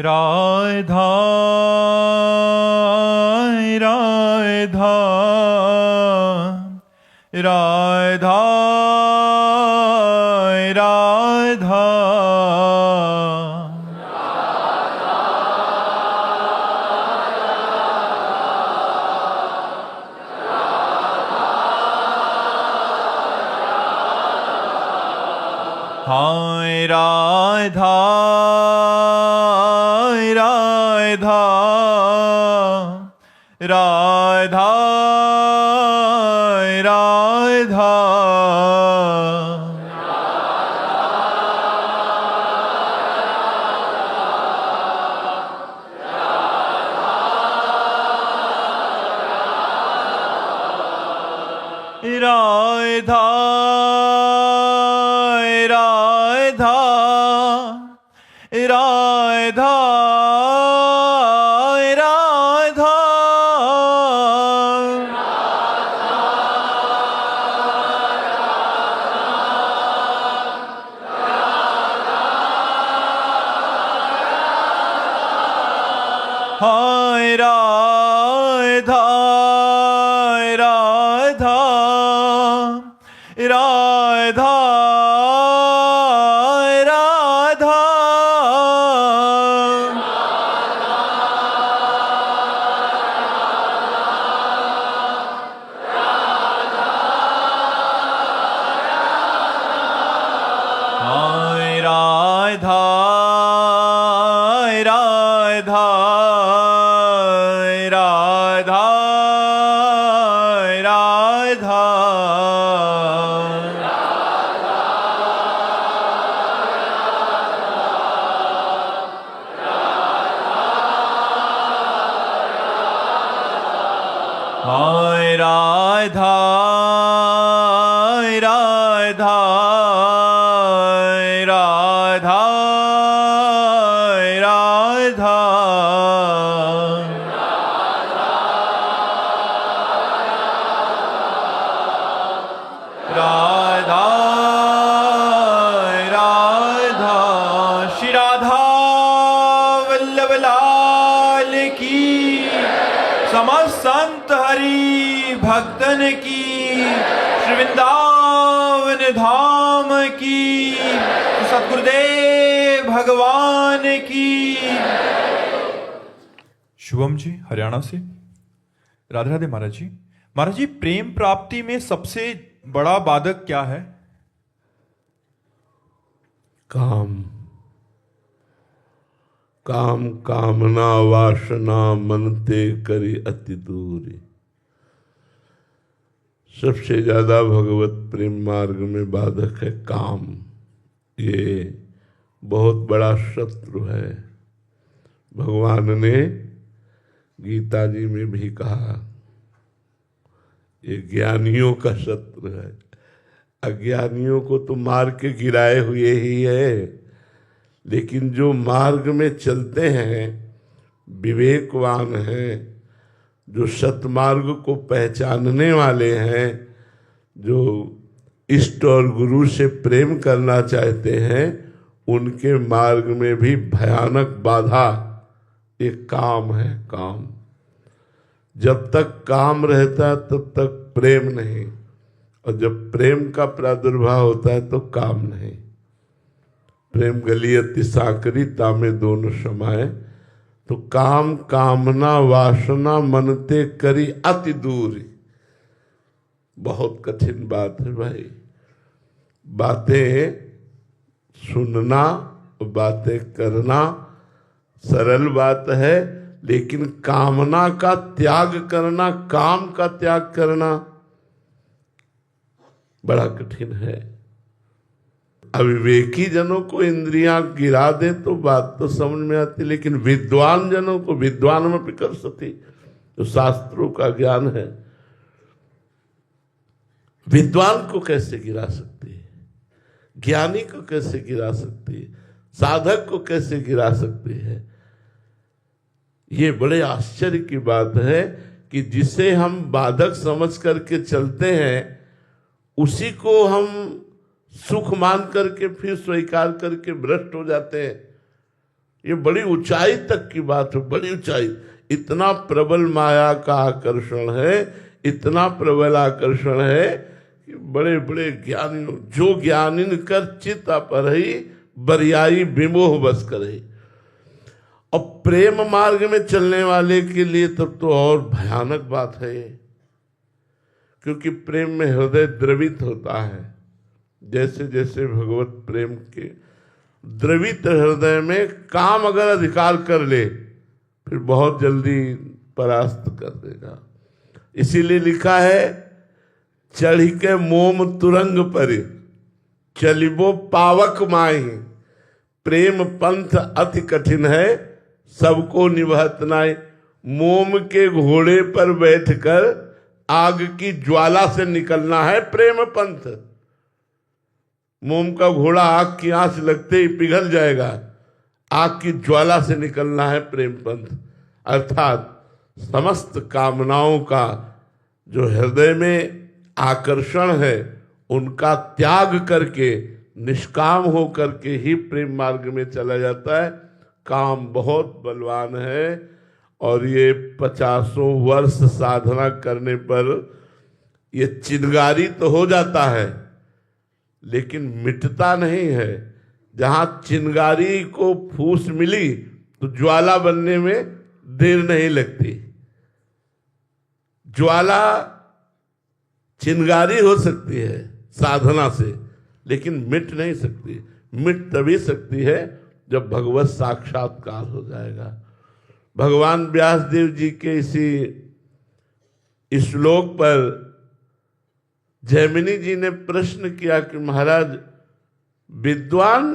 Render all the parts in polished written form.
राधा राधा राधा राधा हाय राधा राधा राधा राधा राधा राधा राधा राधा हाय राधा राधा राधा राधा हाय राधा राधा राधा राधा हाय राधा राधा राधा राधा राधा राधा श्री राधा वल्लभ लाल की, समस्त संत हरि भक्तन की, श्री वृंदावन धाम की, सतगुरुदेव भगवान की। शुभम जी हरियाणा से। राधे राधे महाराज जी। महाराज जी, प्रेम प्राप्ति में सबसे बड़ा बाधक क्या है? काम। काम कामना वासना मनते करी अति दूरी। सबसे ज्यादा भगवत प्रेम मार्ग में बाधक है काम। ये बहुत बड़ा शत्रु है। भगवान ने गीता जी में भी कहा, ये ज्ञानियों का शत्रु है। अज्ञानियों को तो मार के गिराए हुए ही है, लेकिन जो मार्ग में चलते हैं, विवेकवान हैं, जो सतमार्ग को पहचानने वाले हैं, जो इष्ट और गुरु से प्रेम करना चाहते हैं, उनके मार्ग में भी भयानक बाधा एक काम है। काम जब तक काम रहता है तब तक प्रेम नहीं, और जब प्रेम का प्रादुर्भाव होता है तो काम नहीं। प्रेम गली अति साकरी तामे दोनों समाये। तो काम कामना वासना मनते करी अति दूरी। बहुत कठिन बात है भाई। बातें सुनना, बातें करना सरल बात है, लेकिन कामना का त्याग करना, काम का त्याग करना बड़ा कठिन है। अविवेकी जनों को इंद्रियां गिरा दे तो बात तो समझ में आती, लेकिन विद्वान जनों को, विद्वान में पिकर सती, तो शास्त्रों का ज्ञान है, विद्वान को कैसे गिरा सकती है, ज्ञानी को कैसे गिरा सकती है, साधक को कैसे गिरा सकती है। ये बड़े आश्चर्य की बात है कि जिसे हम बाधक समझ करके चलते हैं, उसी को हम सुख मान करके फिर स्वीकार करके भ्रष्ट हो जाते हैं। ये बड़ी ऊंचाई तक की बात है, बड़ी ऊंचाई। इतना प्रबल माया का आकर्षण है, इतना प्रबल आकर्षण है कि बड़े बड़े ज्ञानी, जो ज्ञानिन कर चित अपरही बरियाई विमोह बस करे। और प्रेम मार्ग में चलने वाले के लिए तब तो और भयानक बात है ये, क्योंकि प्रेम में हृदय द्रवित होता है। जैसे जैसे भगवत प्रेम के द्रवित हृदय में काम अगर अधिकार कर ले, फिर बहुत जल्दी परास्त कर देगा। इसीलिए लिखा है, चढ़ के मोम तुरंग पर चलिबो पावक माही, प्रेम पंथ अति कठिन है सबको निभत नाई। मोम के घोड़े पर बैठकर आग की ज्वाला से निकलना है प्रेम पंथ। मोम का घोड़ा आग की आंच लगते ही पिघल जाएगा, आग की ज्वाला से निकलना है प्रेम पंथ। अर्थात समस्त कामनाओं का जो हृदय में आकर्षण है, उनका त्याग करके निष्काम हो करके ही प्रेम मार्ग में चला जाता है। काम बहुत बलवान है और ये 50 वर्ष साधना करने पर ये चिंगारी तो हो जाता है, लेकिन मिटता नहीं है। जहां चिंगारी को फूस मिली तो ज्वाला बनने में देर नहीं लगती। ज्वाला चिंगारी हो सकती है साधना से, लेकिन मिट नहीं सकती। मिट तभी सकती है जब भगवत साक्षात्कार हो जाएगा। भगवान व्यास देव जी के इसी श्लोक पर जैमिनी जी ने प्रश्न किया कि महाराज, विद्वान,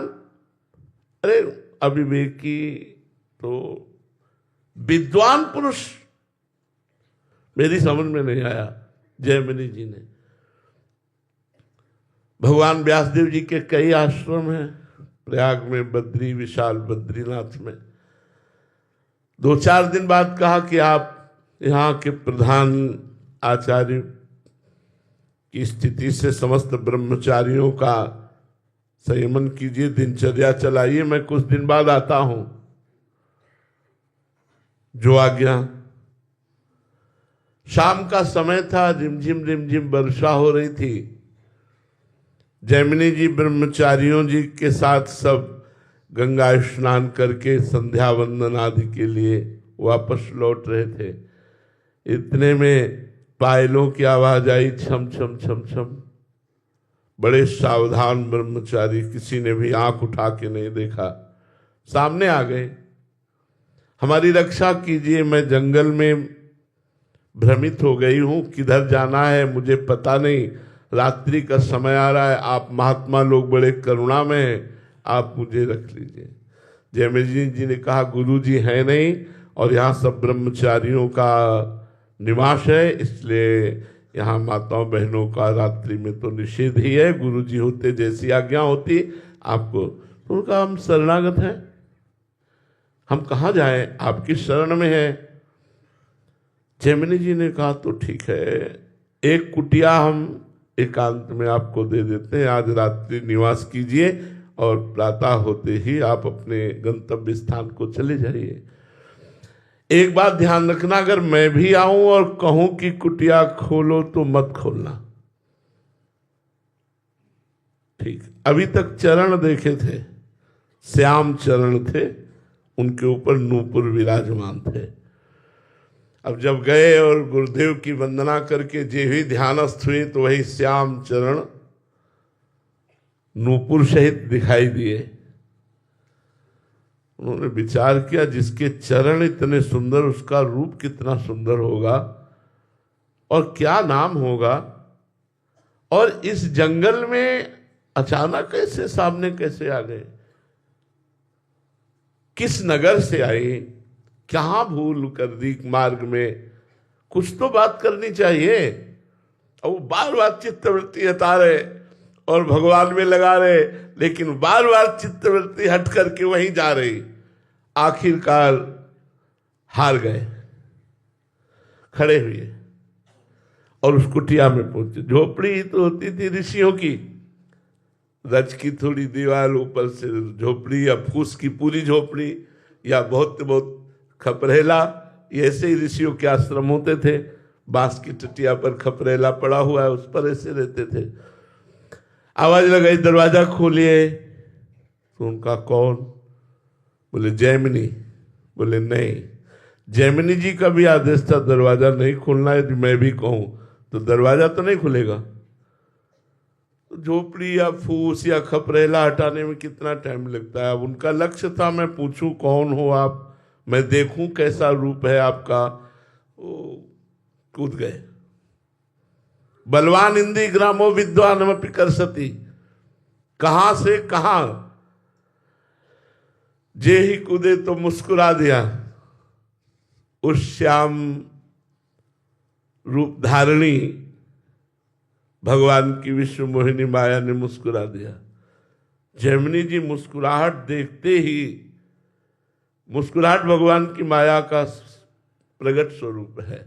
अरे अविवेकी तो विद्वान पुरुष, मेरी समझ में नहीं आया। जैमिनी जी ने, भगवान व्यासदेव जी के कई आश्रम हैं, प्रयाग में बद्री, विशाल बद्रीनाथ में। 2-4 दिन बाद कहा कि आप यहाँ के प्रधान आचार्य की स्थिति से समस्त ब्रह्मचारियों का संयमन कीजिए, दिनचर्या चलाइए, मैं कुछ दिन बाद आता हूं। जो आज्ञा। शाम का समय था, रिमझिम वर्षा हो रही थी। जैमिनी जी ब्रह्मचारियों जी के साथ सब गंगा स्नान करके संध्या वंदन आदि के लिए वापस लौट रहे थे। इतने में पायलों की आवाज आई, छम छम छम छम। बड़े सावधान ब्रह्मचारी, किसी ने भी आंख उठा के नहीं देखा, सामने आ गए, हमारी रक्षा कीजिए, मैं जंगल में भ्रमित हो गई हूं, किधर जाना है मुझे पता नहीं, रात्रि का समय आ रहा है, आप महात्मा लोग बड़े करुणा में हैं, आप मुझे रख लीजिए। जैमिनी जी ने कहा, गुरु जी है नहीं और यहाँ सब ब्रह्मचारियों का निवास है, इसलिए यहाँ माताओं बहनों का रात्रि में तो निषेध ही है, गुरु जी होते जैसी आज्ञा होती आपको। तो उनका हम शरणागत हैं, हम कहाँ जाएं, आपकी शरण में है। जैमिनी जी ने कहा तो ठीक है, एक कुटिया हम एकांत में आपको दे देते हैं, आज रात्रि निवास कीजिए और प्रातः होते ही आप अपने गंतव्य स्थान को चले जाइए। एक बात ध्यान रखना, अगर मैं भी आऊं और कहूं कि कुटिया खोलो तो मत खोलना। ठीक, अभी तक चरण देखे थे, श्याम चरण थे, उनके ऊपर नूपुर विराजमान थे। अब जब गए और गुरुदेव की वंदना करके जे भी ध्यानस्थ हुए तो वही श्याम चरण नूपुर सहित दिखाई दिए। उन्होंने विचार किया, जिसके चरण इतने सुंदर, उसका रूप कितना सुंदर होगा और क्या नाम होगा। और इस जंगल में अचानक कैसे सामने कैसे आ गए, किस नगर से आई, क्या भूल कर दी मार्ग में, कुछ तो बात करनी चाहिए। और वो बार बार चित्तवृत्ति हटा रहे और भगवान में लगा रहे, लेकिन बार बार चित्तवृत्ति हट करके वहीं जा रही। आखिरकार हार गए, खड़े हुए और उस कुटिया में पहुंचे। झोपड़ी तो होती थी ऋषियों की, रज की थोड़ी दीवार, ऊपर से झोपड़ी या फूस की पूरी झोपड़ी, या बहुत बहुत खपरेला, ये ऐसे ही ऋषियों के आश्रम होते थे। बांस की टटिया पर खपरेला पड़ा हुआ है, उस पर ऐसे रहते थे। आवाज लगाई, दरवाजा खोलिए। तो उनका कौन? बोले जैमिनी। बोले नहीं, जैमिनी जी का भी आदेश था दरवाजा नहीं खोलना है। यदि मैं भी कहूं तो दरवाजा तो नहीं खुलेगा। तो झोपड़ी या फूस या खपरेला हटाने में कितना टाइम लगता है। अब उनका लक्ष्य था मैं पूछूं कौन हो आप, मैं देखूं कैसा रूप है आपका। वो कूद गए। बलवान इंद्री ग्रामो विद्वानमपि करसति। कहां से कहां जे ही कूदे तो मुस्कुरा दिया। उस श्याम रूप धारणी भगवान की विश्व मोहिनी माया ने मुस्कुरा दिया। जैमिनी जी मुस्कुराहट देखते ही, मुस्कुराहट भगवान की माया का प्रगट स्वरूप है।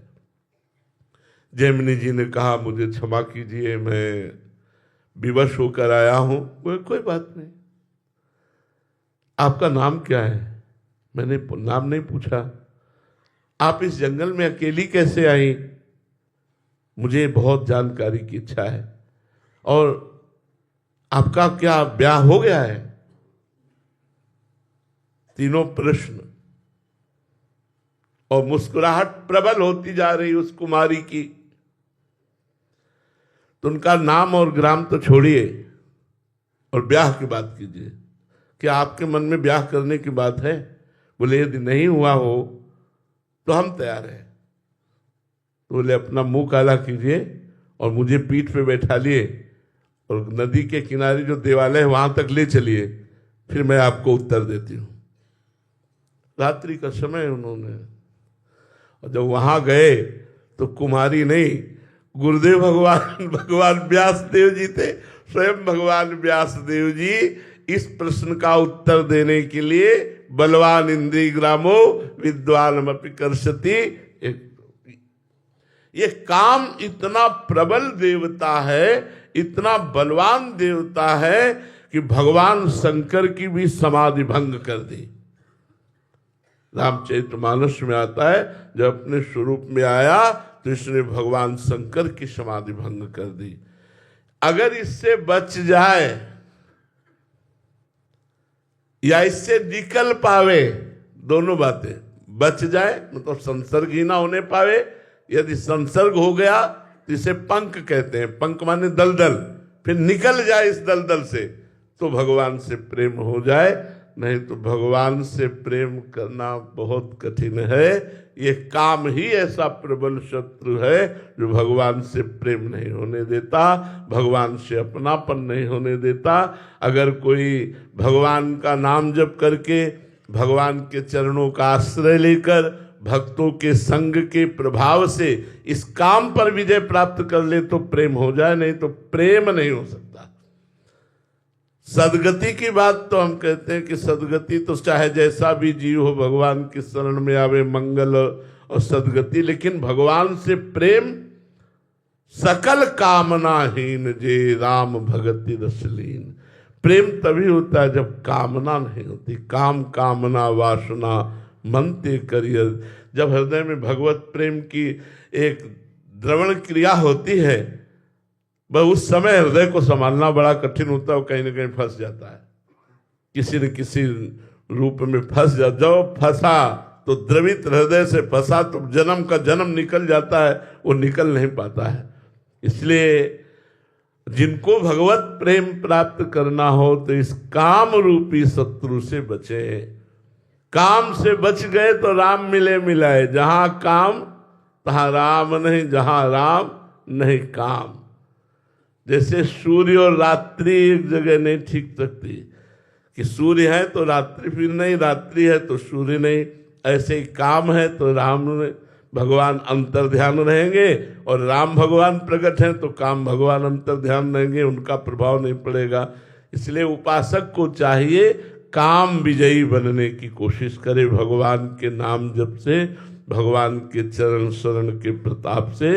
जैमिनी जी ने कहा मुझे क्षमा कीजिए, मैं विवश होकर आया हूं। कोई बात नहीं, आपका नाम क्या है? मैंने नाम नहीं पूछा। आप इस जंगल में अकेली कैसे आई? मुझे बहुत जानकारी की इच्छा है। और आपका क्या ब्याह हो गया है? तीनों प्रश्न। और मुस्कुराहट प्रबल होती जा रही उस कुमारी की। तो उनका नाम और ग्राम तो छोड़िए और ब्याह की बात कीजिए। क्या आपके मन में ब्याह करने की बात है? बोले यदि नहीं हुआ हो तो हम तैयार हैं। तो बोले अपना मुंह काला कीजिए और मुझे पीठ पे बैठा लिए और नदी के किनारे जो देवालय है वहां तक ले चलिए, फिर मैं आपको उत्तर देती हूं। रात्रि का समय उन्होंने, और जब वहां गए तो कुमारी नहीं, गुरुदेव भगवान व्यास देव जी थे। स्वयं भगवान व्यास देव जी इस प्रश्न का उत्तर देने के लिए बलवान इंद्री ग्रामो विद्वानमपि करसति। ये काम इतना प्रबल देवता है, इतना बलवान देवता है कि भगवान शंकर की भी समाधि भंग कर दी। रामचरितमानस में आता है जब अपने स्वरूप में आया तो इसने भगवान शंकर की समाधि भंग कर दी। अगर इससे बच जाए या इससे निकल पावे, दोनों बातें, बच जाए मतलब संसर्ग ही ना होने पावे, यदि संसर्ग हो गया तो इसे पंख कहते हैं। पंख माने दलदल, फिर निकल जाए इस दलदल से तो भगवान से प्रेम हो जाए। नहीं तो भगवान से प्रेम करना बहुत कठिन है। ये काम ही ऐसा प्रबल शत्रु है जो भगवान से प्रेम नहीं होने देता, भगवान से अपनापन नहीं होने देता। अगर कोई भगवान का नाम जप करके, भगवान के चरणों का आश्रय लेकर, भक्तों के संग के प्रभाव से इस काम पर विजय प्राप्त कर ले तो प्रेम हो जाए, नहीं तो प्रेम नहीं हो सकता। सदगति की बात तो हम कहते हैं कि सदगति तो चाहे जैसा भी जीव हो भगवान की शरण में आवे, मंगल और सदगति। लेकिन भगवान से प्रेम सकल कामनाहीन जे राम भगति रसलीन। प्रेम तभी होता है जब कामना नहीं होती। काम कामना वासना मनते करियर। जब हृदय में भगवत प्रेम की एक द्रवण क्रिया होती है, वह उस समय हृदय को संभालना बड़ा कठिन होता है, वो कहीं ना कहीं फंस जाता है, किसी न किसी रूप में फंस जाता। जब फंसा तो द्रवित हृदय से फंसा तो जन्म का जन्म निकल जाता है, वो निकल नहीं पाता है। इसलिए जिनको भगवत प्रेम प्राप्त करना हो तो इस काम रूपी शत्रु से बचे। काम से बच गए तो राम मिले मिलाए। जहां काम तहां राम नहीं, जहां राम नहीं काम। जैसे सूर्य और रात्रि एक जगह नहीं ठीक सकती कि सूर्य है तो रात्रि फिर नहीं, रात्रि है तो सूर्य नहीं। ऐसे ही काम है तो राम भगवान अंतर ध्यान रहेंगे और राम भगवान प्रकट हैं तो काम भगवान अंतर ध्यान रहेंगे, उनका प्रभाव नहीं पड़ेगा। इसलिए उपासक को चाहिए काम विजयी बनने की कोशिश करे भगवान के नाम जप से, भगवान के चरण शरण के प्रताप से।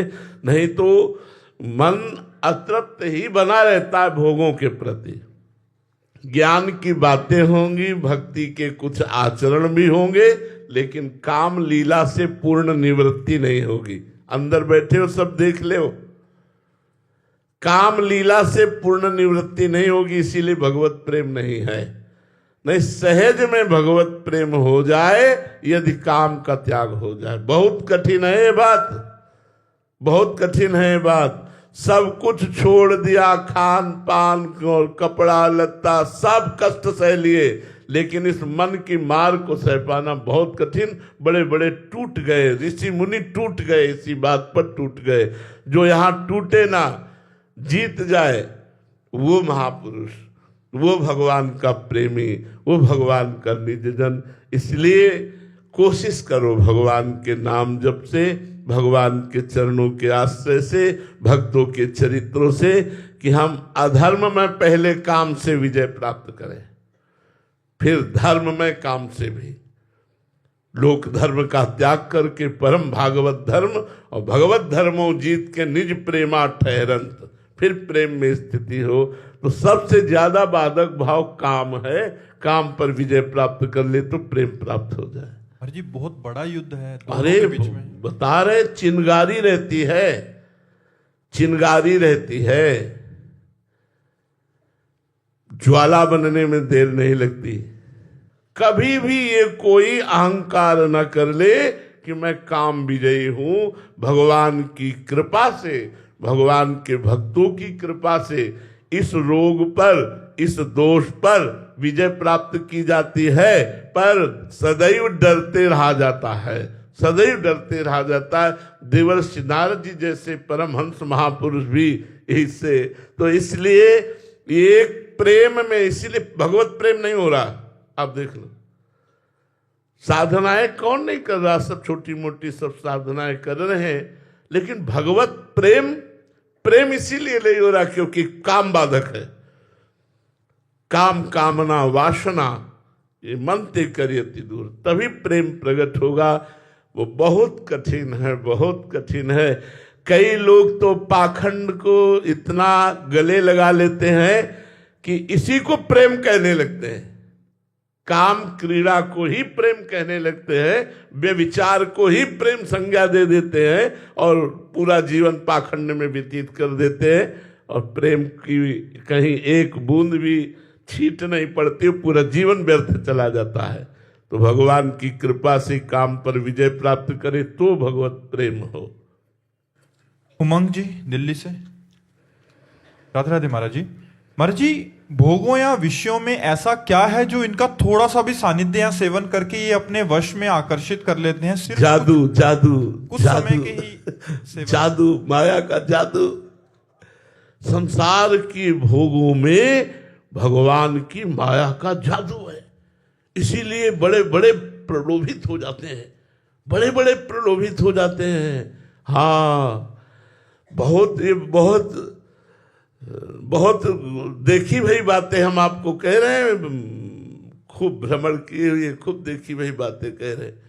नहीं तो मन अतृप्त ही बना रहता है भोगों के प्रति। ज्ञान की बातें होंगी, भक्ति के कुछ आचरण भी होंगे, लेकिन काम लीला से पूर्ण निवृत्ति नहीं होगी। अंदर बैठे हो सब देख ले हो, काम लीला से पूर्ण निवृत्ति नहीं होगी, इसीलिए भगवत प्रेम नहीं है। नहीं, सहज में भगवत प्रेम हो जाए यदि काम का त्याग हो जाए। बहुत कठिन है ये बात, बहुत कठिन है ये बात। सब कुछ छोड़ दिया, खान पान और कपड़ा लत्ता सब कष्ट सह लिए, लेकिन इस मन की मार को सह पाना बहुत कठिन। बड़े बड़े टूट गए, ऋषि मुनि टूट गए, इसी बात पर टूट गए। जो यहाँ टूटे ना, जीत जाए, वो महापुरुष, वो भगवान का प्रेमी, वो भगवान का निजजन। इसलिए कोशिश करो भगवान के नाम जप से, भगवान के चरणों के आश्रय से, भक्तों के चरित्रों से, कि हम अधर्म में पहले काम से विजय प्राप्त करें, फिर धर्म में काम से भी। लोक धर्म का त्याग करके परम भागवत धर्म और भगवत धर्मों जीत के निज प्रेमा ठहरंत, फिर प्रेम में स्थिति हो। तो सबसे ज्यादा बाधक भाव काम है, काम पर विजय प्राप्त कर ले तो प्रेम प्राप्त हो जाए। अरे जी बहुत बड़ा युद्ध है दोनों अरे के बीच में। बता रहे, चिंगारी रहती है, चिंगारी रहती है, ज्वाला बनने में देर नहीं लगती। कभी भी ये कोई अहंकार न कर ले कि मैं काम विजयी हूं। भगवान की कृपा से, भगवान के भक्तों की कृपा से इस रोग पर, इस दोष पर विजय प्राप्त की जाती है, पर सदैव डरते रहा जाता है, सदैव डरते रहा जाता है। देवर्षि नारद जी जैसे परमहंस महापुरुष भी इससे, तो इसलिए एक प्रेम में, इसीलिए भगवत प्रेम नहीं हो रहा। आप देख लो, साधनाएं कौन नहीं कर रहा, सब छोटी मोटी सब साधनाएं कर रहे हैं, लेकिन भगवत प्रेम, प्रेम इसीलिए नहीं हो रहा क्योंकि काम बाधक है। काम कामना वासना ये मन ते करियति दूर, तभी प्रेम प्रकट होगा। वो बहुत कठिन है, बहुत कठिन है। कई लोग तो पाखंड को इतना गले लगा लेते हैं कि इसी को प्रेम कहने लगते हैं, काम क्रीड़ा को ही प्रेम कहने लगते हैं, व्यभिचार को ही प्रेम संज्ञा दे देते हैं और पूरा जीवन पाखंड में व्यतीत कर देते हैं, और प्रेम की कहीं एक बूंद भी छीट नहीं पड़ती, पूरा जीवन व्यर्थ चला जाता है। तो भगवान की कृपा से काम पर विजय प्राप्त करे तो भगवत प्रेम हो। उमंग जी दिल्ली से, राधे राधे महाराज जी। महाराज जी, भोगों या विषयों में ऐसा क्या है जो इनका थोड़ा सा भी सानिध्य या सेवन करके ये अपने वश में आकर्षित कर लेते हैं? सिर्फ जादू, जादू, कुछ जादू, समय के ही सेवन। जादू, माया का जादू। संसार की भोगों में भगवान की माया का जादू है, इसीलिए बड़े बड़े प्रलोभित हो जाते हैं, बड़े बड़े प्रलोभित हो जाते हैं। हाँ, बहुत ये बहुत बहुत देखी भई बातें हम आपको कह रहे हैं, खूब भ्रमण किए हुए, खूब देखी भई बातें कह रहे हैं।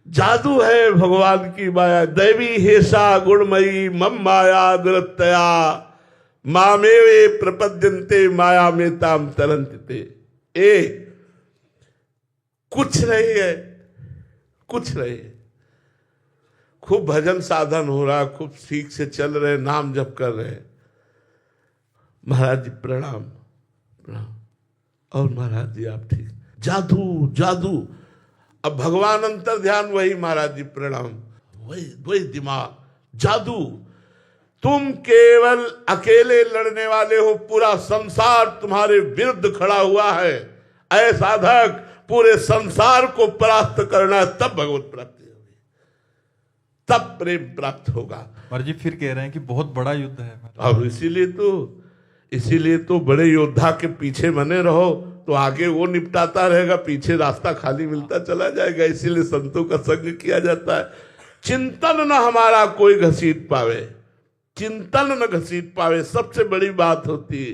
जादू है भगवान की माया। दैवी हेषा गुणमयी मम माया दुरतया मामेवे प्रपद्यन्ते माया में ताम तरंते। ए कुछ नहीं है, कुछ नहीं है। खूब भजन साधन हो रहा, खूब ठीक से चल रहे, नाम जप कर रहे। महाराज जी प्रणाम, प्रणाम। और महाराज जी आप ठीक? जादू, जादू। अब भगवान अंतर ध्यान, वही महाराज जी प्रणाम, वही वही दिमाग, जादू। तुम केवल अकेले लड़ने वाले हो, पूरा संसार तुम्हारे विरुद्ध खड़ा हुआ है। ऐ साधक, पूरे संसार को परास्त करना है, तब भगवत प्राप्ति होगी, तब प्रेम प्राप्त होगा। महाराज जी फिर कह रहे हैं कि बहुत बड़ा युद्ध है। अब इसीलिए तो बड़े योद्धा के पीछे बने रहो, तो आगे वो निपटाता रहेगा, पीछे रास्ता खाली मिलता चला जाएगा। इसीलिए संतों का संग किया जाता है। चिंतन न हमारा कोई घसीट पावे, चिंतन न घसीट पावे, सबसे बड़ी बात होती है।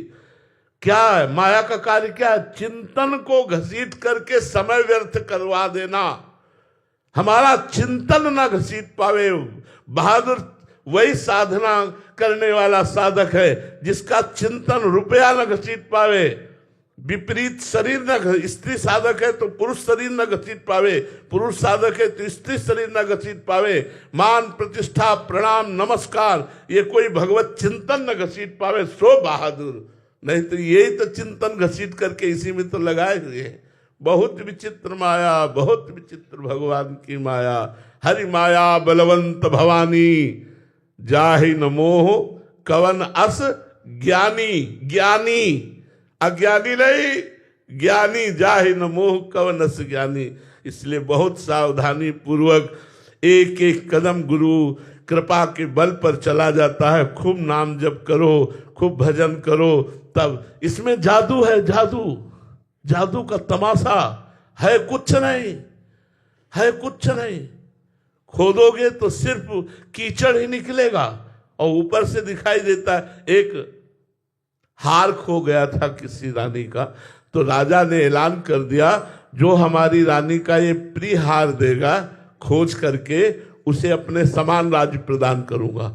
क्या है माया का कार्य? क्या है? चिंतन को घसीट करके समय व्यर्थ करवा देना। हमारा चिंतन न घसीट पावे। बहादुर वही साधना करने वाला साधक है जिसका चिंतन रुपया न घसीट पावे। विपरीत शरीर न स्त्री साधक है तो पुरुष शरीर न घसीट पावे, पुरुष साधक है तो स्त्री शरीर न घसीट पावे, मान प्रतिष्ठा प्रणाम नमस्कार ये कोई भगवत चिंतन न घसीट पावे, सो बहादुर। नहीं तो यही तो चिंतन घसीट करके इसी में तो लगाए हुए हैं। बहुत विचित्र माया, बहुत विचित्र भगवान की माया। हरि माया बलवंत भवानी, जाहि न मोह कवन अस ज्ञानी। ज्ञानी अज्ञानी नहीं, ज्ञानी जाहि न मोह कवन अस ज्ञानी। इसलिए बहुत सावधानी पूर्वक एक एक कदम गुरु कृपा के बल पर चला जाता है। खूब नाम जप करो, खूब भजन करो, तब इसमें जादू है। जादू, जादू का तमाशा है कुछ नहीं, है कुछ नहीं। खोदोगे तो सिर्फ कीचड़ ही निकलेगा और ऊपर से दिखाई देता है। एक हार खो गया था किसी रानी का, तो राजा ने ऐलान कर दिया जो हमारी रानी का ये प्रिय हार देगा खोज करके उसे अपने समान राज्य प्रदान करूंगा।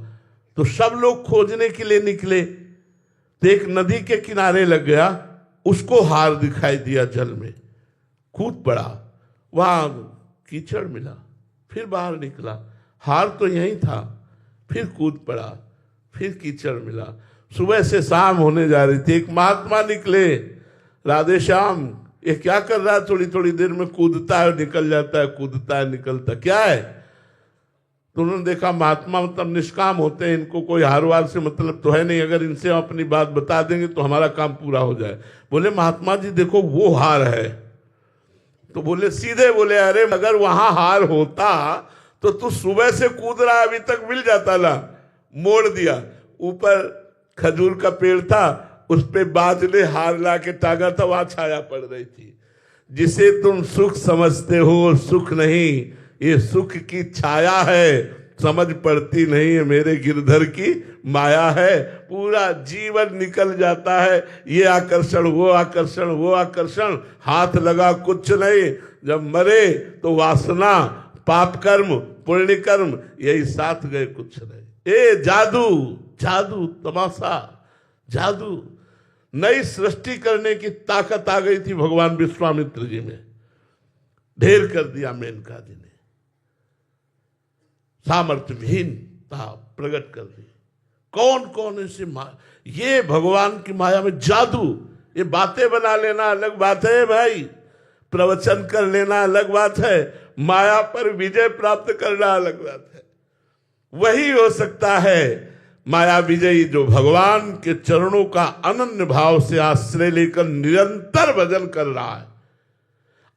तो सब लोग खोजने के लिए निकले, तो एक नदी के किनारे लग गया, उसको हार दिखाई दिया जल में, कूद पड़ा, वहां कीचड़ मिला, फिर बाहर निकला, हार तो यही था, फिर कूद पड़ा, फिर कीचड़ मिला। सुबह से शाम होने जा रही थी, एक महात्मा निकले, राधे श्याम ये क्या कर रहा है, थोड़ी थोड़ी देर में कूदता है निकल जाता है, कूदता है निकलता, क्या है? तो उन्होंने देखा महात्मा मतलब निष्काम होते हैं, इनको कोई हार वार से मतलब तो है नहीं, अगर इनसे हम अपनी बात बता देंगे तो हमारा काम पूरा हो जाए। बोले महात्मा जी देखो वो हार है। तो बोले सीधे बोले अरे अगर वहां हार होता तो तू सुबह से कूद रहा अभी तक मिल जाता ना। मोड़ दिया, ऊपर खजूर का पेड़ था, उस पे बाज ने हार ला के टांगा था, वहां छाया पड़ रही थी। जिसे तुम सुख समझते हो सुख नहीं, ये सुख की छाया है, समझ पड़ती नहीं है मेरे गिरधर की माया है। पूरा जीवन निकल जाता है, ये आकर्षण वो आकर्षण वो आकर्षण, हाथ लगा कुछ नहीं। जब मरे तो वासना पाप कर्म पुण्य कर्म यही साथ गए, कुछ नहीं। ए जादू, जादू तमाशा, जादू। नई सृष्टि करने की ताकत आ गई थी भगवान विश्वामित्र जी में, ढेर कर दिया मेनका जी ने, सामर्थ्य विहीनता प्रकट कर दी। कौन कौन ऐसे ये भगवान की माया में जादू। ये बातें बना लेना अलग बात है भाई, प्रवचन कर लेना अलग बात है, माया पर विजय प्राप्त करना अलग बात है। वही हो सकता है माया विजयी जो भगवान के चरणों का अनन्य भाव से आश्रय लेकर निरंतर भजन कर रहा है।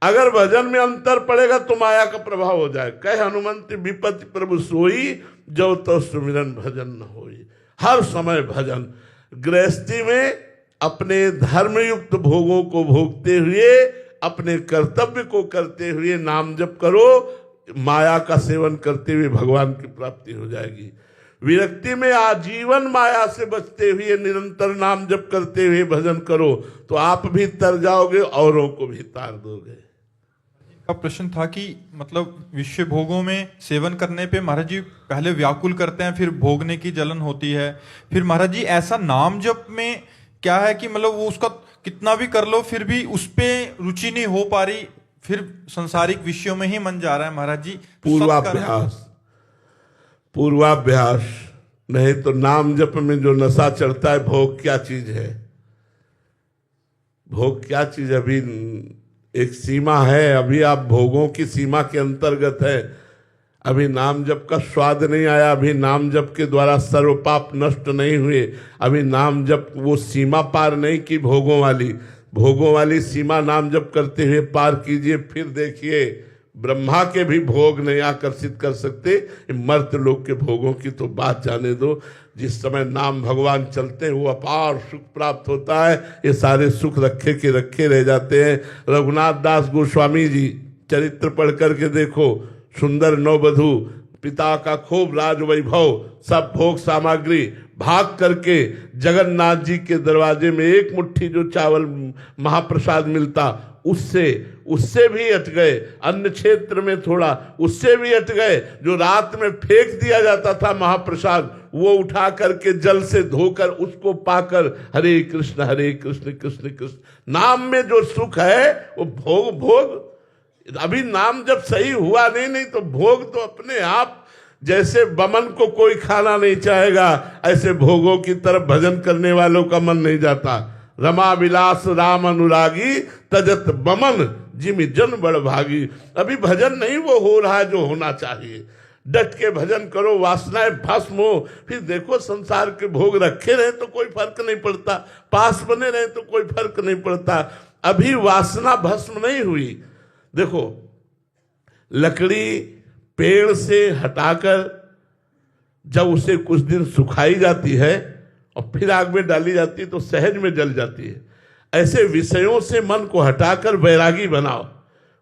अगर भजन में अंतर पड़ेगा तो माया का प्रभाव हो जाए। कह हनुमंत विपत्ति प्रभु सोई, जो तो सुमिरन भजन न होई। हर समय भजन। गृहस्थी में अपने धर्मयुक्त भोगों को भोगते हुए, अपने कर्तव्य को करते हुए नाम जप करो, माया का सेवन करते हुए भगवान की प्राप्ति हो जाएगी। विरक्ति में आजीवन माया से बचते हुए निरंतर नाम जप करते हुए भजन करो तो आप भी तर जाओगे, औरों को भी तार दोगे। का प्रश्न था कि मतलब विषय भोगों में सेवन करने पे महाराज जी पहले व्याकुल करते हैं, फिर भोगने की जलन होती है, फिर महाराज जी ऐसा नाम जप में क्या है कि मतलब वो उसका कितना भी कर लो फिर भी उस पे रुचि नहीं हो पा रही, फिर संसारिक विषयों में ही मन जा रहा है महाराज जी। पूर्वाभ्यास, पूर्वाभ्यास। नहीं तो नाम जप में जो नशा चढ़ता है, भोग क्या चीज है, भोग क्या चीज। अभी एक सीमा है, अभी आप भोगों की सीमा के अंतर्गत है, अभी नाम जप का स्वाद नहीं आया, अभी नाम जप के द्वारा सर्व पाप नष्ट नहीं हुए, अभी नाम जप वो सीमा पार नहीं की भोगों वाली। भोगों वाली सीमा नाम जप करते हुए पार कीजिए, फिर देखिए ब्रह्मा के भी भोग नहीं आकर्षित कर सकते, मर्त्य लोक के भोगों की तो बात जाने दो। जिस समय नाम भगवान चलते हैं वो अपार सुख प्राप्त होता है, ये सारे सुख रखे के रखे रह जाते हैं। रघुनाथ दास गोस्वामी जी चरित्र पढ़ करके देखो, सुंदर नववधू, पिता का खूब राज वैभव, सब भोग सामग्री, भाग करके जगन्नाथ जी के दरवाजे में एक मुट्ठी जो चावल महाप्रसाद मिलता उससे भी हट गए, अन्य क्षेत्र में थोड़ा उससे भी हट गए, जो रात में फेंक दिया जाता था महाप्रसाद वो उठा करके जल से धोकर उसको पाकर हरे कृष्ण कृष्ण कृष्ण। नाम में जो सुख है वो भोग भोग, अभी नाम जब सही हुआ नहीं तो भोग तो अपने आप, जैसे बमन को कोई खाना नहीं चाहेगा ऐसे भोगों की तरफ भजन करने वालों का मन नहीं जाता। रमा विलास राम अनुरागी तजत बमन जिमि जन बड़ भागी। अभी भजन नहीं वो हो रहा है जो होना चाहिए। डट के भजन करो, वासनाएं भस्म हो, फिर देखो संसार के भोग रखे रहे तो कोई फर्क नहीं पड़ता, पास बने रहे तो कोई फर्क नहीं पड़ता। अभी वासना भस्म नहीं हुई। देखो लकड़ी पेड़ से हटाकर जब उसे कुछ दिन सुखाई जाती है और फिर आग में डाली जाती है तो सहज में जल जाती है। ऐसे विषयों से मन को हटाकर वैरागी बनाओ।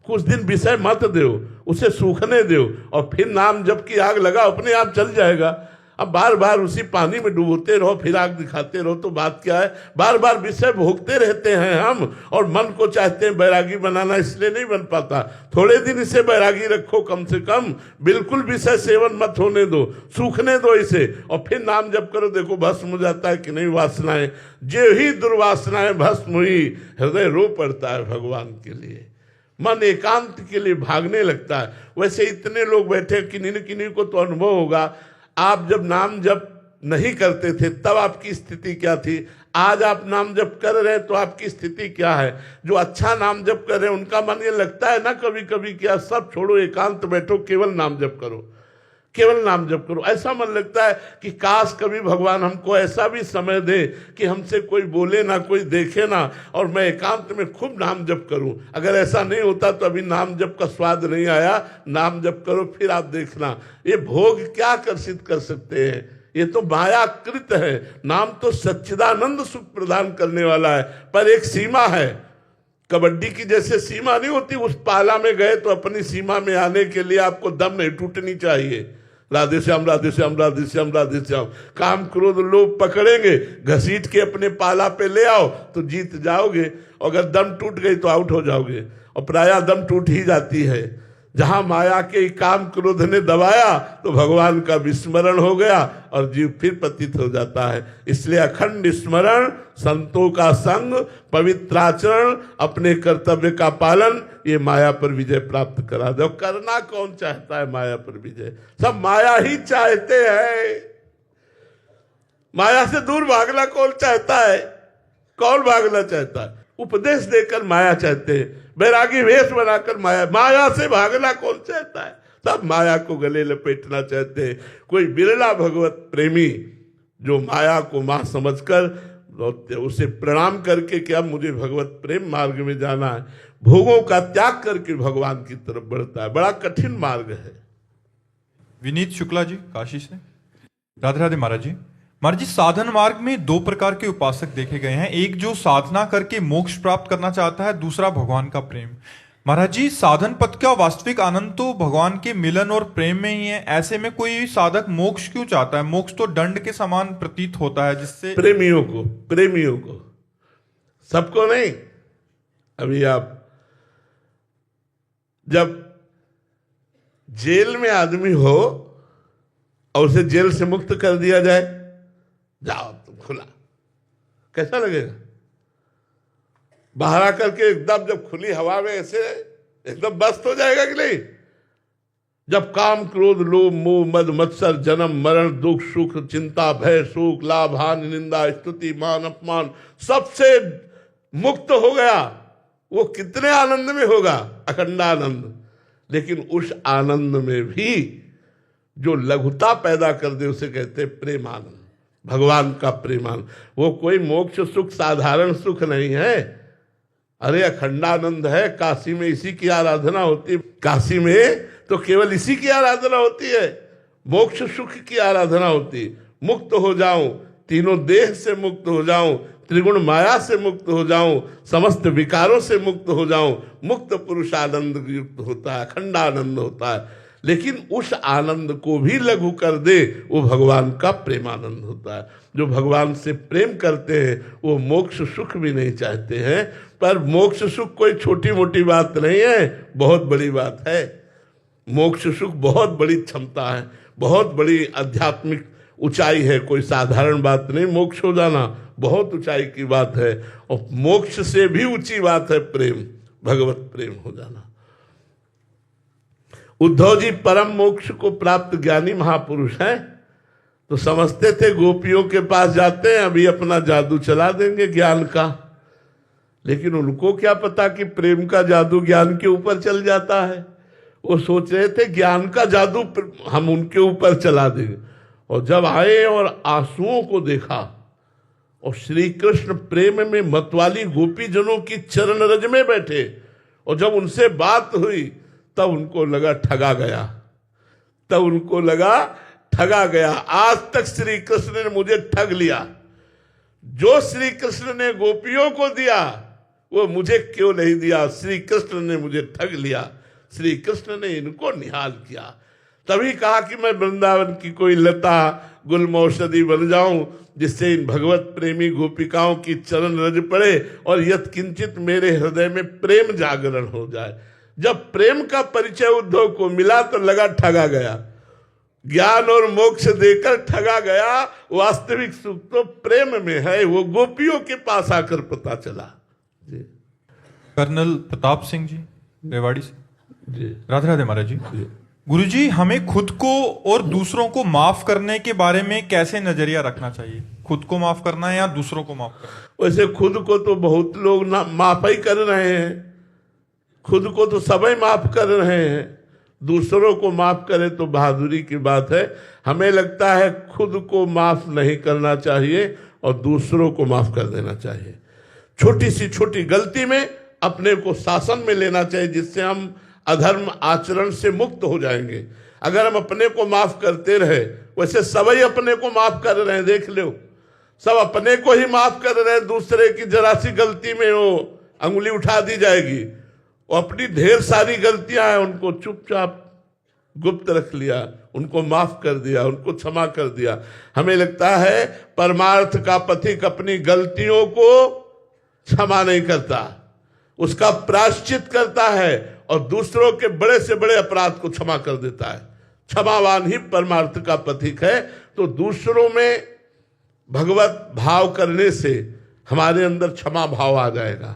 कुछ दिन विषय मत दो, उसे सूखने दो और फिर नाम जब की आग लगा अपने आप चल जाएगा। अब बार बार उसी पानी में डुबोते रहो फिर आग दिखाते रहो तो बात क्या है। बार बार विषय भोगते रहते हैं हम और मन को चाहते हैं बैरागी बनाना, इसलिए नहीं बन पाता। थोड़े दिन इसे बैरागी रखो, कम से कम बिल्कुल विषय सेवन मत होने दो, सूखने दो इसे और फिर नाम जप करो। देखो भस्म हो जाता है कि नहीं वासनाएं। जो ही दुर्वासनाएं भस्म हुई हृदय रो पड़ता है भगवान के लिए, मन एकांत के लिए भागने लगता है। वैसे इतने लोग बैठे किन्हीं को तो अनुभव होगा। आप जब नाम जप नहीं करते थे तब आपकी स्थिति क्या थी, आज आप नाम जप कर रहे हैं तो आपकी स्थिति क्या है। जो अच्छा नाम जप कर रहे हैं उनका मन ये लगता है ना कभी कभी क्या सब छोड़ो, एकांत बैठो, केवल नाम जप करो, केवल नाम जप करो। ऐसा मन लगता है कि काश कभी भगवान हमको ऐसा भी समय दे कि हमसे कोई बोले ना, कोई देखे ना और मैं एकांत में खूब नाम जप करूं। अगर ऐसा नहीं होता तो अभी नाम जप का स्वाद नहीं आया। नाम जप करो फिर आप देखना ये भोग क्या आकर्षित कर सकते हैं। ये तो मायाकृत है। नाम तो सच्चिदानंद सुख प्रदान करने वाला है, पर एक सीमा है। कबड्डी की जैसे सीमा नहीं होती, उस पाला में गए तो अपनी सीमा में आने के लिए आपको दम नहीं टूटनी चाहिए। राधे श्याम राधे श्याम राधे श्याम राधे श्याम। काम क्रोध लोभ पकड़ेंगे, घसीट के अपने पाला पे ले आओ तो जीत जाओगे, अगर दम टूट गई तो आउट हो जाओगे। और प्रायः दम टूट ही जाती है। जहां माया के काम क्रोध ने दबाया तो भगवान का विस्मरण हो गया और जीव फिर पतित हो जाता है। इसलिए अखंड स्मरण, संतों का संग, पवित्राचरण, अपने कर्तव्य का पालन, ये माया पर विजय प्राप्त करा दो। करना कौन चाहता है माया पर विजय? सब माया ही चाहते हैं। माया से दूर भागना कौन चाहता है? कौन भागना चाहता है? उपदेश देकर माया चाहते हैं, बैरागी वेश बनाकर माया से भागना कौन चाहता है? सब माया को गले लपेटना चाहते हैं। कोई बिरला भगवत प्रेमी जो माया को मां समझकर उसे प्रणाम करके कि अब मुझे भगवत प्रेम मार्ग में जाना है, भोगों का त्याग करके भगवान की तरफ बढ़ता है। बड़ा कठिन मार्ग है। विनीत शुक्ला जी काशी से। राधे राधे महाराज जी। महाराज जी साधन मार्ग में दो प्रकार के उपासक देखे गए हैं, एक जो साधना करके मोक्ष प्राप्त करना चाहता है, दूसरा भगवान का प्रेम। महाराज जी साधन पथ का वास्तविक आनंद तो भगवान के मिलन और प्रेम में ही है, ऐसे में कोई साधक मोक्ष क्यों चाहता है? मोक्ष तो दंड के समान प्रतीत होता है, जिससे प्रेमियों को सबको नहीं। अभी आप जब जेल में आदमी हो और उसे जेल से मुक्त कर दिया जाए, जाओ तुम खुला, कैसा लगेगा? बाहर आकर के एकदम जब खुली हवा में ऐसे एकदम मस्त हो जाएगा कि नहीं? जब काम क्रोध लोभ मोह मद मत्सर जन्म मरण दुख सुख चिंता भय शोक लाभ हानि निंदा स्तुति मान अपमान सबसे मुक्त हो गया, वो कितने आनंद में होगा? अखंडानंद। लेकिन उस आनंद में भी जो लघुता पैदा कर दे उसे कहते हैं प्रेमानंद, भगवान का प्रेमानंद। वो कोई मोक्ष सुख साधारण सुख नहीं है, अरे अखंडानंद है। काशी में इसी की आराधना होती है, काशी में तो केवल इसी की आराधना होती है, मोक्ष सुख की आराधना होती। मुक्त हो जाऊं, तीनों देह से मुक्त हो जाऊं, त्रिगुण माया से मुक्त हो जाऊं, समस्त विकारों से मुक्त हो जाऊं, मुक्त पुरुष आनंद युक्त होता है, अखंडानंद होता है। लेकिन उस आनंद को भी लघु कर दे वो भगवान का प्रेमानंद होता है। जो भगवान से प्रेम करते हैं वो मोक्ष सुख भी नहीं चाहते हैं। पर मोक्ष सुख कोई छोटी मोटी बात नहीं है, बहुत बड़ी बात है। मोक्ष सुख बहुत बड़ी क्षमता है, बहुत बड़ी आध्यात्मिक ऊंचाई है, कोई साधारण बात नहीं। मोक्ष हो जाना बहुत ऊंचाई की बात है, और मोक्ष से भी ऊंची बात है प्रेम, भगवत प्रेम हो जाना। उद्धव जी परम मोक्ष को प्राप्त ज्ञानी महापुरुष हैं, तो समझते थे गोपियों के पास जाते हैं अभी अपना जादू चला देंगे ज्ञान का, लेकिन उनको क्या पता कि प्रेम का जादू ज्ञान के ऊपर चल जाता है। वो सोच रहे थे ज्ञान का जादू हम उनके ऊपर चला देंगे, और जब आए और आंसुओं को देखा और श्री कृष्ण प्रेम में मतवाली गोपी जनों की चरण रज में बैठे, और जब उनसे बात हुई तब उनको लगा ठगा गया, तब उनको लगा ठगा गया। आज तक श्री कृष्ण ने मुझे ठग लिया, जो श्री कृष्ण ने गोपियों को दिया वो मुझे क्यों नहीं दिया? श्री कृष्ण ने मुझे ठग लिया, श्री कृष्ण ने इनको निहाल किया। तभी कहा कि मैं वृंदावन की कोई लता गुलमौषधि बन जाऊं, जिससे इन भगवत प्रेमी गोपिकाओं की चरण रज पड़े और यत्किंचित मेरे हृदय में प्रेम जागरण हो जाए। जब प्रेम का परिचय उद्धव को मिला तो लगा ठगा गया, ज्ञान और मोक्ष देकर ठगा गया। वास्तविक सुख तो प्रेम में है, वो गोपियों के पास आकर पता चला। जी कर्नल प्रताप सिंह जी रेवाड़ी से। जी राधे राधे महाराज जी। गुरुजी, हमें खुद को और दूसरों को माफ करने के बारे में कैसे नजरिया रखना चाहिए? खुद को माफ करना है या दूसरों को माफ करना? वैसे खुद को तो बहुत लोग ना माफ ही कर रहे हैं, खुद को तो सभी माफ कर रहे हैं, दूसरों को माफ करे तो बहादुरी की बात है। हमें लगता है खुद को माफ नहीं करना चाहिए और दूसरों को माफ कर देना चाहिए। छोटी सी छोटी गलती में अपने को शासन में लेना चाहिए, जिससे हम अधर्म आचरण से मुक्त हो जाएंगे। अगर हम अपने को माफ करते रहे, वैसे सभी अपने को माफ कर रहे हैं, देख लो सब अपने को ही माफ कर रहे हैं, दूसरे की जरा सी गलती में वो अंगुली उठा दी जाएगी। वो अपनी ढेर सारी गलतियां हैं, उनको चुपचाप गुप्त रख लिया, उनको माफ कर दिया, उनको क्षमा कर दिया। हमें लगता है परमार्थ का पथिक अपनी गलतियों को क्षमा नहीं करता, उसका प्रायश्चित करता है और दूसरों के बड़े से बड़े अपराध को क्षमा कर देता है। क्षमावान ही परमार्थ का पथिक है। तो दूसरों में भगवत भाव करने से हमारे अंदर क्षमा भाव आ जाएगा।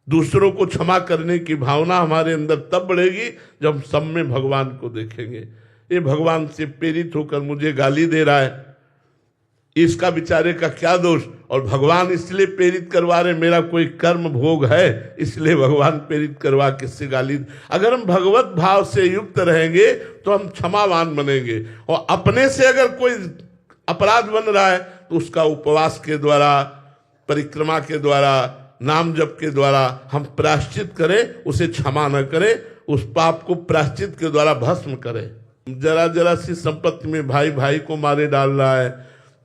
दूसरों को क्षमा करने की भावना हमारे अंदर तब बढ़ेगी जब हम सब में भगवान को देखेंगे। ये भगवान से प्रेरित होकर मुझे गाली दे रहा है, इसका बेचारे का क्या दोष? और भगवान इसलिए प्रेरित करवा रहे, मेरा कोई कर्म भोग है इसलिए भगवान प्रेरित करवा किससे गाली। अगर हम भगवत भाव से युक्त रहेंगे तो हम क्षमावान बनेंगे। और अपने से अगर कोई अपराध बन रहा है तो उसका उपवास के द्वारा, परिक्रमा के द्वारा, नाम जप के द्वारा हम प्रायश्चित करें, उसे क्षमा न करें, उस पाप को प्रायश्चित के द्वारा भस्म करें। जरा जरा सी संपत्ति में भाई भाई को मारे डाल रहा है,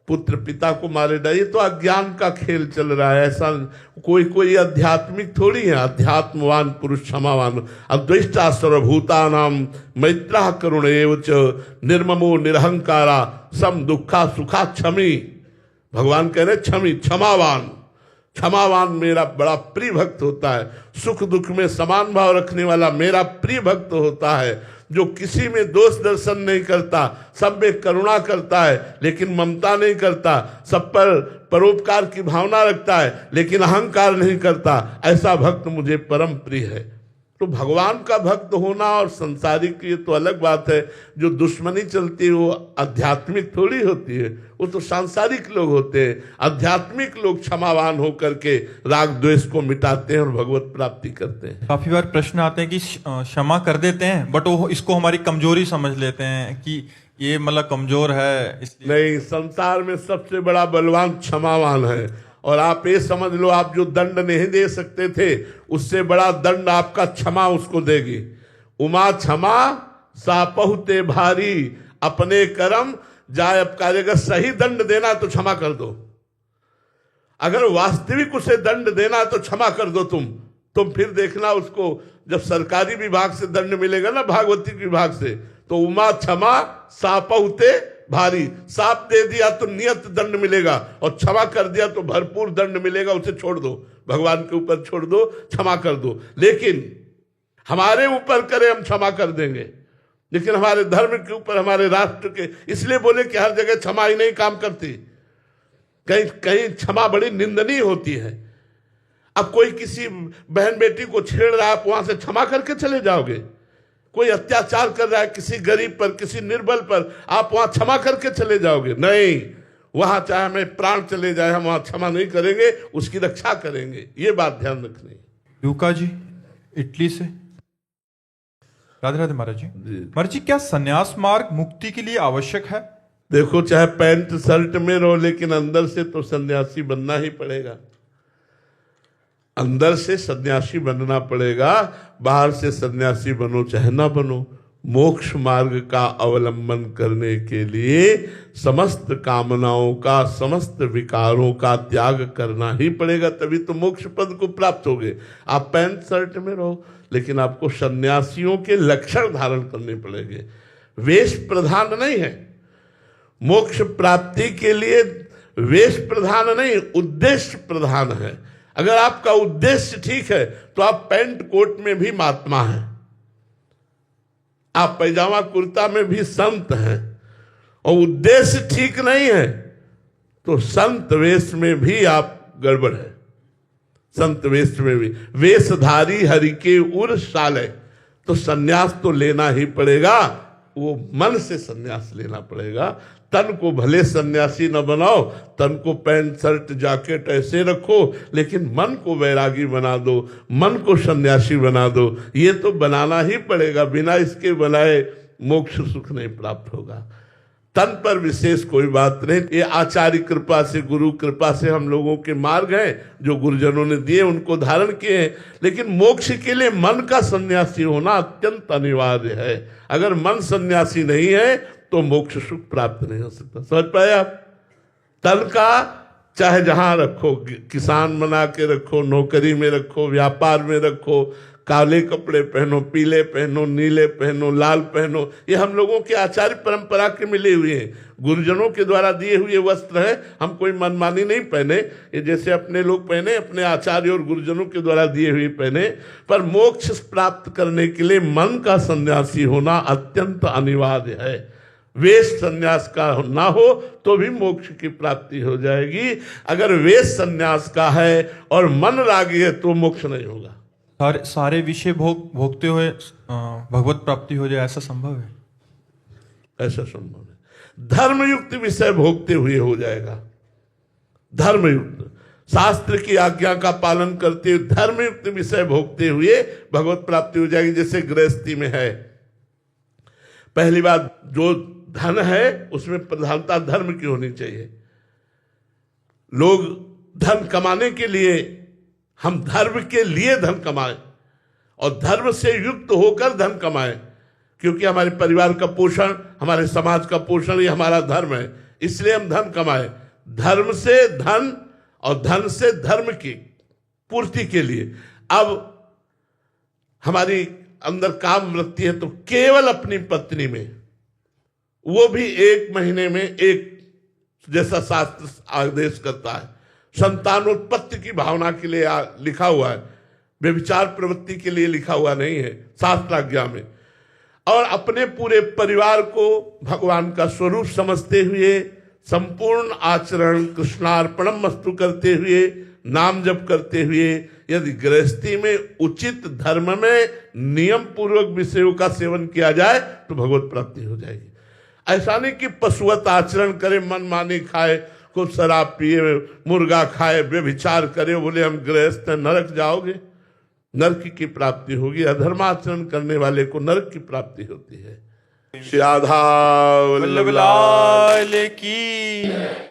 पुत्र पिता को मारे डाल, ये तो अज्ञान का खेल चल रहा है। ऐसा कोई आध्यात्मिक थोड़ी है। अध्यात्मवान पुरुष क्षमावान, अद्वेष्टा सर्वभूतानाम मैत्रः करुण एव च निर्ममो निरहंकारा सम दुखा सुखा क्षमी। भगवान कह रहे क्षमी, क्षमावान। क्षमावान मेरा बड़ा प्रिय भक्त होता है, सुख दुख में समान भाव रखने वाला मेरा प्रिय भक्त होता है, जो किसी में दोष दर्शन नहीं करता, सब में करुणा करता है लेकिन ममता नहीं करता, सब पर परोपकार की भावना रखता है लेकिन अहंकार नहीं करता। ऐसा भक्त मुझे परम प्रिय है। तो भगवान का भक्त होना और संसारिक ये तो अलग बात है। जो दुश्मनी चलती है वो आध्यात्मिक थोड़ी होती है, वो तो सांसारिक लोग होते हैं। आध्यात्मिक लोग क्षमावान होकर के राग द्वेष को मिटाते हैं और भगवत प्राप्ति करते हैं। काफी बार प्रश्न आते हैं कि क्षमा कर देते हैं बट वो इसको हमारी कमजोरी समझ लेते हैं कि ये मतलब कमजोर है इसलिए। नहीं, संसार में सबसे बड़ा बलवान क्षमावान है। और आप ये समझ लो, आप जो दंड नहीं दे सकते थे उससे बड़ा दंड आपका क्षमा उसको देगी। उमा क्षमा सापहुते भारी, अपने कर्म जाय अपकारी। अगर सही दंड देना तो क्षमा कर दो, अगर वास्तविक उसे दंड देना तो क्षमा कर दो। तुम फिर देखना उसको जब सरकारी विभाग से दंड मिलेगा ना, भागवती विभाग से, तो उमा क्षमा सापहुते भारी। साप दे दिया तो नियत दंड मिलेगा और क्षमा कर दिया तो भरपूर दंड मिलेगा। उसे छोड़ दो, भगवान के ऊपर छोड़ दो, क्षमा कर दो। लेकिन हमारे ऊपर करे हम क्षमा कर देंगे, लेकिन हमारे धर्म के ऊपर, हमारे राष्ट्र के, इसलिए बोले कि हर जगह क्षमा ही नहीं काम करती, कहीं कहीं क्षमा बड़ी निंदनीय होती है। अब कोई किसी बहन बेटी को छेड़ रहा है, आप वहां से क्षमा करके चले जाओगे? कोई अत्याचार कर रहा है किसी गरीब पर, किसी निर्बल पर, आप वहां क्षमा करके चले जाओगे? नहीं, वहां चाहे हमें प्राण चले जाए, हम वहां क्षमा नहीं करेंगे, उसकी रक्षा करेंगे। ये बात ध्यान रखनी। लूका जी इटली से, राधे राधे महाराज जी। महाराज जी, क्या संन्यास मार्ग मुक्ति के लिए आवश्यक है? देखो, चाहे पैंट शर्ट में रहो, लेकिन अंदर से तो सन्यासी बनना ही पड़ेगा। अंदर से सन्यासी बनना पड़ेगा, बाहर से सन्यासी बनो चाहे ना बनो। मोक्ष मार्ग का अवलंबन करने के लिए समस्त कामनाओं का, समस्त विकारों का त्याग करना ही पड़ेगा, तभी तो मोक्ष पद को प्राप्त होगे। आप पैंट शर्ट में रहो, लेकिन आपको सन्यासियों के लक्षण धारण करने पड़ेंगे। वेश प्रधान नहीं है मोक्ष प्राप्ति के लिए, वेश प्रधान नहीं, उद्देश्य प्रधान है। अगर आपका उद्देश्य ठीक है तो आप पैंट कोट में भी महात्मा हैं, आप पैजामा कुर्ता में भी संत हैं। और उद्देश्य ठीक नहीं है तो संत वेश में भी आप गड़बड़ है। संत वेश में भी, वेशधारी हरि के उर साले, तो सन्यास तो लेना ही पड़ेगा। वो मन से सन्यास लेना पड़ेगा। तन को भले सन्यासी न बनाओ, तन को पैंट शर्ट जैकेट ऐसे रखो, लेकिन मन को वैरागी बना दो, मन को सन्यासी बना दो। ये तो बनाना ही पड़ेगा, बिना इसके बनाए मोक्ष सुख नहीं प्राप्त होगा। तन पर विशेष कोई बात नहीं, ये आचार्य कृपा से, गुरु कृपा से हम लोगों के मार्ग हैं जो गुरुजनों ने दिए, उनको धारण किए हैं। लेकिन मोक्ष के लिए मन का सन्यासी होना अत्यंत अनिवार्य है। अगर मन सन्यासी नहीं है तो मोक्ष सुख प्राप्त नहीं हो सकता। समझ पाए आप? तन का चाहे जहां रखो, किसान बना के रखो, नौकरी में रखो, व्यापार में रखो, काले कपड़े पहनो, पीले पहनो, नीले पहनो, लाल पहनो, ये हम लोगों के आचार्य परंपरा के मिले हुए हैं, गुरुजनों के द्वारा दिए हुए वस्त्र हैं। हम कोई मनमानी नहीं पहने, ये जैसे अपने लोग पहने, अपने आचार्य और गुरुजनों के द्वारा दिए हुए पहने। पर मोक्ष प्राप्त करने के लिए मन का सन्यासी होना अत्यंत अनिवार्य है। वेश सन्यास का ना हो तो भी मोक्ष की प्राप्ति हो जाएगी। अगर वेश सन्यास का है और मन रागी है तो मोक्ष नहीं होगा। सारे विषय भोगते हुए भगवत प्राप्ति हो जाए, ऐसा संभव है? ऐसा संभव है। धर्मयुक्त विषय भोगते हुए हो जाएगा। धर्मयुक्त, शास्त्र की आज्ञा का पालन करते हुए धर्मयुक्त विषय भोगते हुए भगवत प्राप्ति हो जाएगी। जैसे गृहस्थी में है, पहली बात, जो धन है उसमें प्रधानता धर्म की होनी चाहिए। लोग धन कमाने के लिए, हम धर्म के लिए धन कमाएं और धर्म से युक्त होकर धन कमाएं, क्योंकि हमारे परिवार का पोषण, हमारे समाज का पोषण ये हमारा धर्म है। इसलिए हम धन कमाएं, धर्म से धन और धन से धर्म की पूर्ति के लिए। अब हमारी अंदर काम वृत्ति है तो केवल अपनी पत्नी में, वो भी 1 महीने में एक, जैसा शास्त्र आदेश करता है, संतानोत्पत्ति की भावना के लिए लिखा हुआ है, व्यभिचार प्रवृत्ति के लिए लिखा हुआ नहीं है शास्त्राज्ञा में। और अपने पूरे परिवार को भगवान का स्वरूप समझते हुए संपूर्ण आचरण कृष्णार्पणम वस्तु करते हुए, नाम जप करते हुए, यदि गृहस्थी में उचित धर्म में नियम पूर्वक विषयों का सेवन किया जाए तो भगवत प्राप्ति हो जाएगी। ऐसा नहीं कि पशुवत आचरण करे, मन मानी खाए, खूब शराब पिए, मुर्गा खाए, व्यभिचार करे, बोले हम गृहस्थ हैं, नरक जाओगे, नरक की प्राप्ति होगी। अधर्माचरण करने वाले को नरक की प्राप्ति होती है। श्री राधा वल्लभ लाल की।